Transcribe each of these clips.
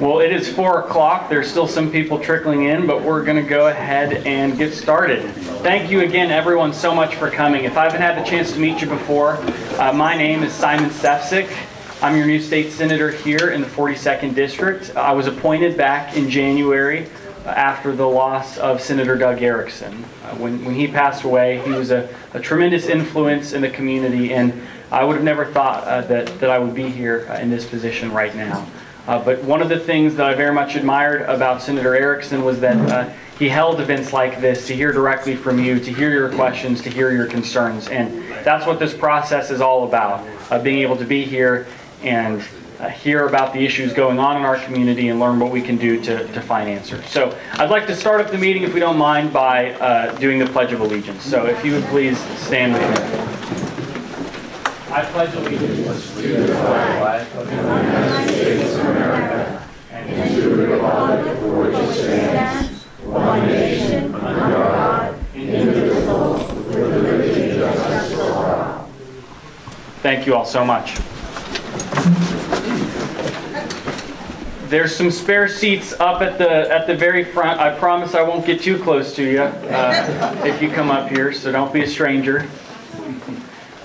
Well, it is 4 o'clock. There's still some people trickling in, but we're going to go ahead and get started. Thank you again, everyone, so much for coming. If I haven't had the chance to meet you before, my name is Simon Sefzik. I'm your new state senator here in the 42nd District. I was appointed back in January after the loss of Senator Doug Erickson. When he passed away, he was a tremendous influence in the community, and I would have never thought that I would be here in this position right now. But one of the things that I very much admired about Senator Erickson was that he held events like this to hear directly from you, to hear your questions, to hear your concerns. And that's what this process is all about, being able to be here and hear about the issues going on in our community and learn what we can do to find answers. So I'd like to start up the meeting, if we don't mind, by doing the Pledge of Allegiance. So if you would please stand with me. I pledge allegiance to the flag of the United States of America and to the republic for which it stands, one nation, under God, indivisible, with liberty and justice for all. Thank you all so much. There's some spare seats up at the very front. I promise I won't get too close to you if you come up here, so don't be a stranger.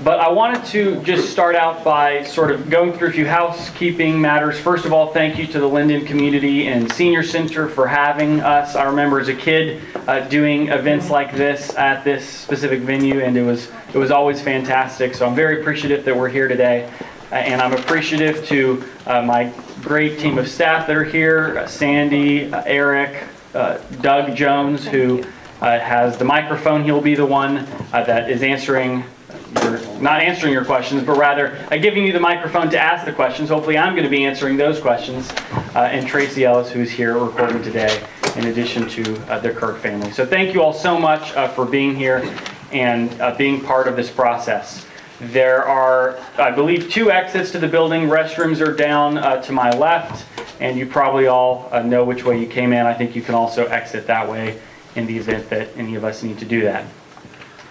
But I wanted to just start out by sort of going through a few housekeeping matters. First of all, thank you to the Lynden Community and Senior Center for having us. I remember as a kid doing events like this at this specific venue, and it was always fantastic. So I'm very appreciative that we're here today. And I'm appreciative to my great team of staff that are here, Sandy, Eric, Doug Jones, who has the microphone. He'll be the one that is not answering your questions, but rather giving you the microphone to ask the questions. Hopefully I'm going to be answering those questions. And Tracy Ellis, who's here recording today, in addition to the Kirk family. So thank you all so much for being here and being part of this process. There are, I believe, 2 exits to the building. Restrooms are down to my left, and you probably all know which way you came in. I think you can also exit that way in the event that any of us need to do that.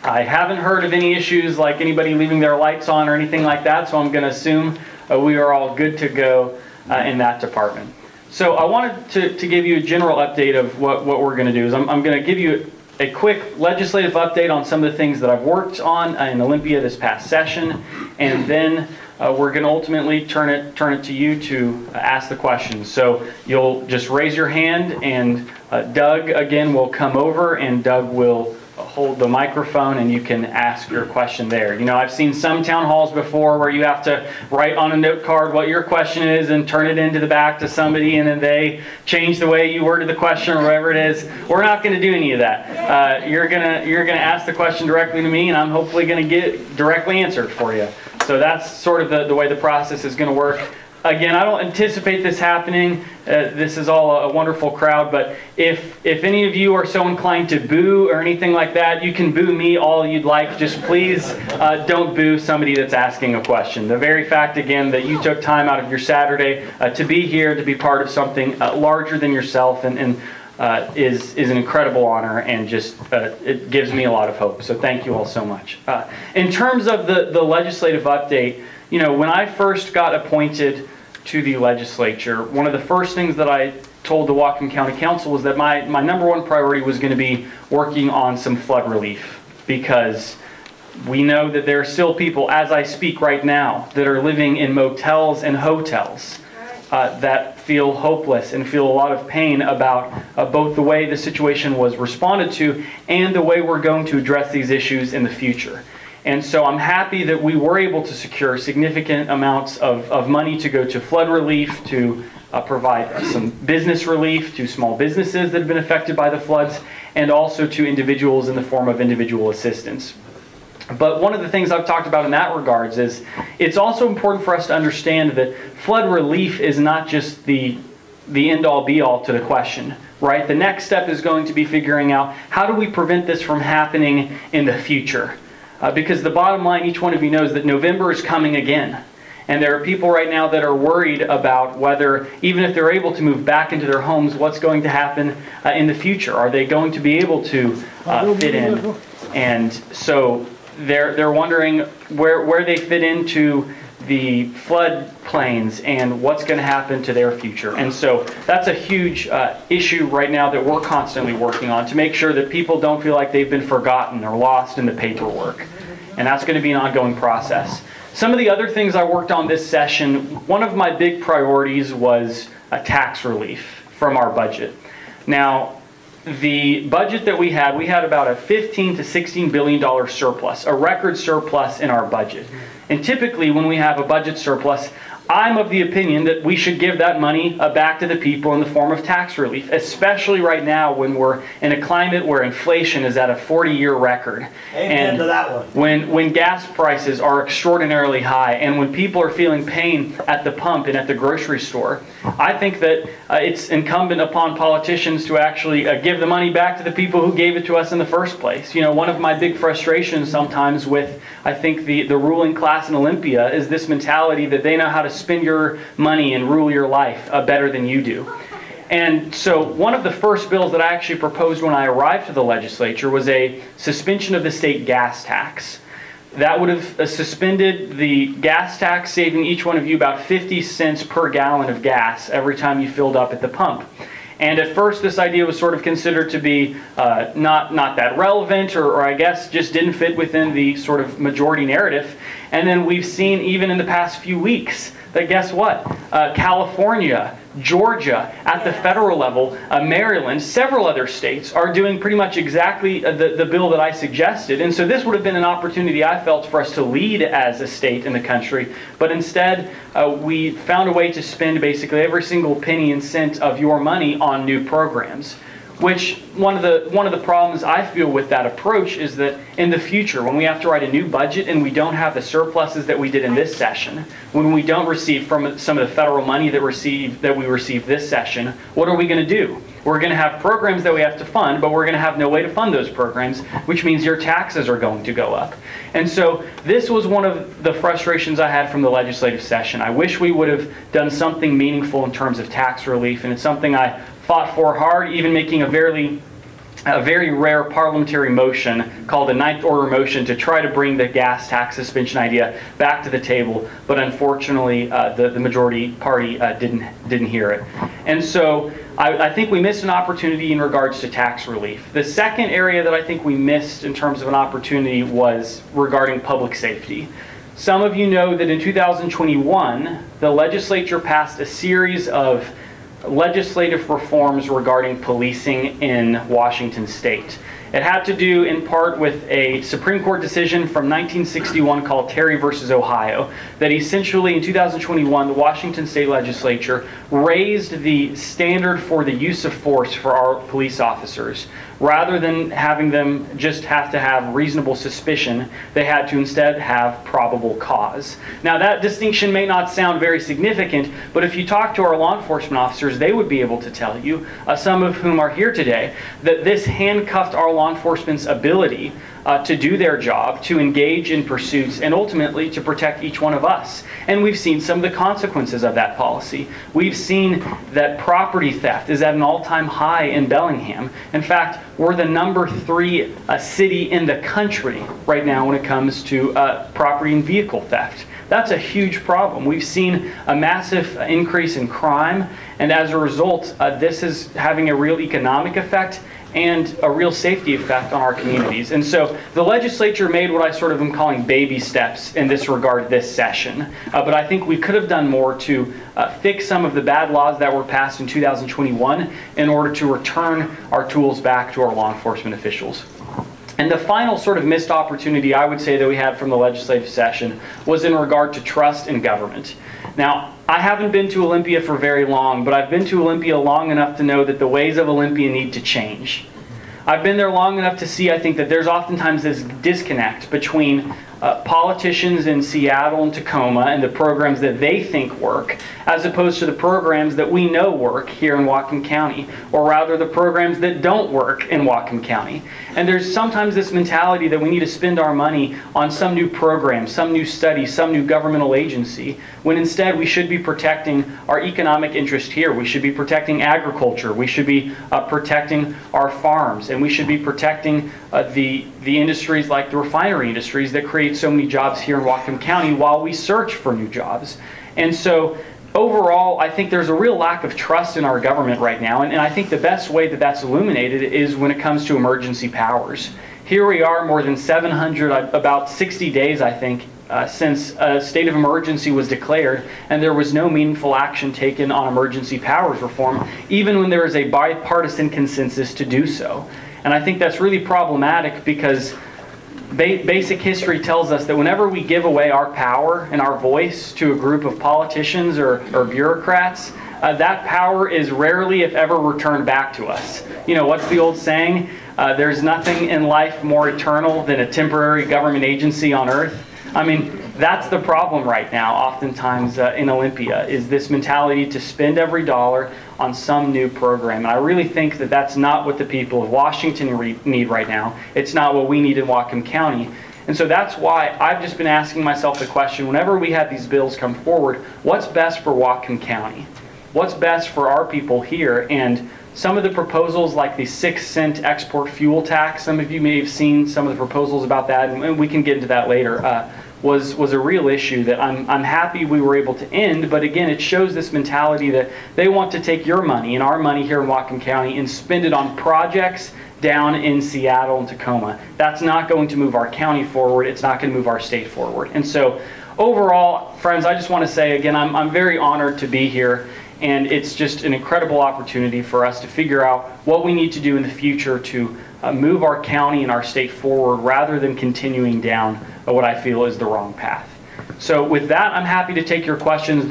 I haven't heard of any issues like anybody leaving their lights on or anything like that, so I'm going to assume we are all good to go in that department. So I wanted to give you a general update of what we're going to do. I'm going to give you a quick legislative update on some of the things that I've worked on in Olympia this past session, and then we're going to ultimately turn it to you to ask the questions. So you'll just raise your hand, and Doug again will come over, and Doug will hold the microphone, and you can ask your question there. You know, I've seen some town halls before where you have to write on a note card what your question is and turn it into the back to somebody, and then they change the way you worded the question or whatever it is. We're not going to do any of that. You're gonna ask the question directly to me, and I'm hopefully going to get it directly answered for you. So that's sort of the way the process is going to work. Again, I don't anticipate this happening. This is all a wonderful crowd, but if any of you are so inclined to boo or anything like that, you can boo me all you'd like. Just please don't boo somebody that's asking a question. The very fact, again, that you took time out of your Saturday to be here, to be part of something larger than yourself, and is an incredible honor, and just it gives me a lot of hope. So thank you all so much. In terms of the legislative update, you know, when I first got appointed to the legislature, one of the first things that I told the Whatcom County Council was that my number one priority was going to be working on some flood relief, because we know that there are still people, as I speak right now, that are living in motels and hotels that feel hopeless and feel a lot of pain about both the way the situation was responded to and the way we're going to address these issues in the future. And so I'm happy that we were able to secure significant amounts of money to go to flood relief, to provide some business relief to small businesses that have been affected by the floods, and also to individuals in the form of individual assistance. But one of the things I've talked about in that regards is it's also important for us to understand that flood relief is not just the end-all be-all to the question, right? The next step is going to be figuring out, how do we prevent this from happening in the future? Because the bottom line, each one of you knows that November is coming again. And there are people right now that are worried about whether, even if they're able to move back into their homes, what's going to happen in the future. Are they going to be able to fit in? And so they're wondering where they fit into the floodplains and what's going to happen to their future. And so that's a huge issue right now that we're constantly working on to make sure that people don't feel like they've been forgotten or lost in the paperwork. And that's going to be an ongoing process. Some of the other things I worked on this session, one of my big priorities was tax relief from our budget. Now, the budget that we had about a $15 to $16 billion surplus, a record surplus in our budget. And typically when we have a budget surplus, I'm of the opinion that we should give that money back to the people in the form of tax relief, especially right now when we're in a climate where inflation is at a 40-year record. Amen to that one. When gas prices are extraordinarily high and when people are feeling pain at the pump and at the grocery store, I think that it's incumbent upon politicians to actually give the money back to the people who gave it to us in the first place. You know, one of my big frustrations sometimes with, I think, the ruling class in Olympia is this mentality that they know how to spend your money and rule your life better than you do. And so one of the first bills that I actually proposed when I arrived to the legislature was a suspension of the state gas tax. That would have suspended the gas tax, saving each one of you about 50 cents per gallon of gas every time you filled up at the pump. And at first this idea was sort of considered to be not that relevant, or I guess just didn't fit within the sort of majority narrative. And then we've seen even in the past few weeks that guess what? California, Georgia, at the federal level, Maryland, several other states are doing pretty much exactly the bill that I suggested. And so this would have been an opportunity, I felt, for us to lead as a state in the country. But instead, we found a way to spend basically every single penny and cent of your money on new programs. Which one of the problems I feel with that approach is that in the future, when we have to write a new budget and we don't have the surpluses that we did in this session, when we don't receive from some of the federal money that we received this session, what are we going to do? We're going to have programs that we have to fund, but we're going to have no way to fund those programs, which means your taxes are going to go up. And so this was one of the frustrations I had from the legislative session. I wish we would have done something meaningful in terms of tax relief, and it's something I fought for hard, even making a very rare parliamentary motion called a ninth order motion to try to bring the gas tax suspension idea back to the table. But unfortunately, the majority party didn't hear it. And so I think we missed an opportunity in regards to tax relief. The second area that I think we missed in terms of an opportunity was regarding public safety. Some of you know that in 2021, the legislature passed a series of legislative reforms regarding policing in Washington state. It had to do in part with a Supreme Court decision from 1961 called Terry versus Ohio, that essentially in 2021 the Washington state legislature raised the standard for the use of force for our police officers. Rather than having them just have to have reasonable suspicion, they had to instead have probable cause. Now that distinction may not sound very significant, but if you talk to our law enforcement officers, they would be able to tell you, some of whom are here today, that this handcuffed our law enforcement's ability to do their job, to engage in pursuits, and ultimately to protect each one of us. And we've seen some of the consequences of that policy. We've seen that property theft is at an all-time high in Bellingham. In fact, we're the #3 city in the country right now when it comes to property and vehicle theft. That's a huge problem. We've seen a massive increase in crime, and as a result, this is having a real economic effect and a real safety effect on our communities. And so the legislature made what I sort of am calling baby steps in this regard this session. But I think we could have done more to fix some of the bad laws that were passed in 2021 in order to return our tools back to our law enforcement officials. And the final sort of missed opportunity I would say that we had from the legislative session was in regard to trust in government. Now, I haven't been to Olympia for very long, but I've been to Olympia long enough to know that the ways of Olympia need to change. I've been there long enough to see, I think, that there's oftentimes this disconnect between politicians in Seattle and Tacoma and the programs that they think work, as opposed to the programs that we know work here in Whatcom County, or rather the programs that don't work in Whatcom County. And there's sometimes this mentality that we need to spend our money on some new program, some new study, some new governmental agency, when instead we should be protecting our economic interest here. We should be protecting agriculture. We should be protecting our farms, and we should be protecting the industries like the refinery industries that create create so many jobs here in Whatcom County while we search for new jobs. And so overall, I think there's a real lack of trust in our government right now, and I think the best way that that's illuminated is when it comes to emergency powers. Here we are, more than 700, about 60 days, I think, since a state of emergency was declared, and there was no meaningful action taken on emergency powers reform, even when there is a bipartisan consensus to do so. And I think that's really problematic because basic history tells us that whenever we give away our power and our voice to a group of politicians or bureaucrats, that power is rarely, if ever, returned back to us. You know, what's the old saying? There's nothing in life more eternal than a temporary government agency on earth. I mean, that's the problem right now, oftentimes in Olympia, is this mentality to spend every dollar on some new program. And I really think that that's not what the people of Washington need right now. It's not what we need in Whatcom County. And so that's why I've just been asking myself the question, whenever we have these bills come forward, what's best for Whatcom County? What's best for our people here? And some of the proposals, like the 6-cent export fuel tax, some of you may have seen some of the proposals about that, and we can get into that later, was a real issue that I'm happy we were able to end. But again, it shows this mentality that they want to take your money and our money here in Whatcom County and spend it on projects down in Seattle and Tacoma. That's not going to move our county forward. It's not going to move our state forward. And so overall, friends, I just want to say again, I'm very honored to be here. And it's just an incredible opportunity for us to figure out what we need to do in the future to move our county and our state forward rather than continuing down what I feel is the wrong path. So with that, I'm happy to take your questions.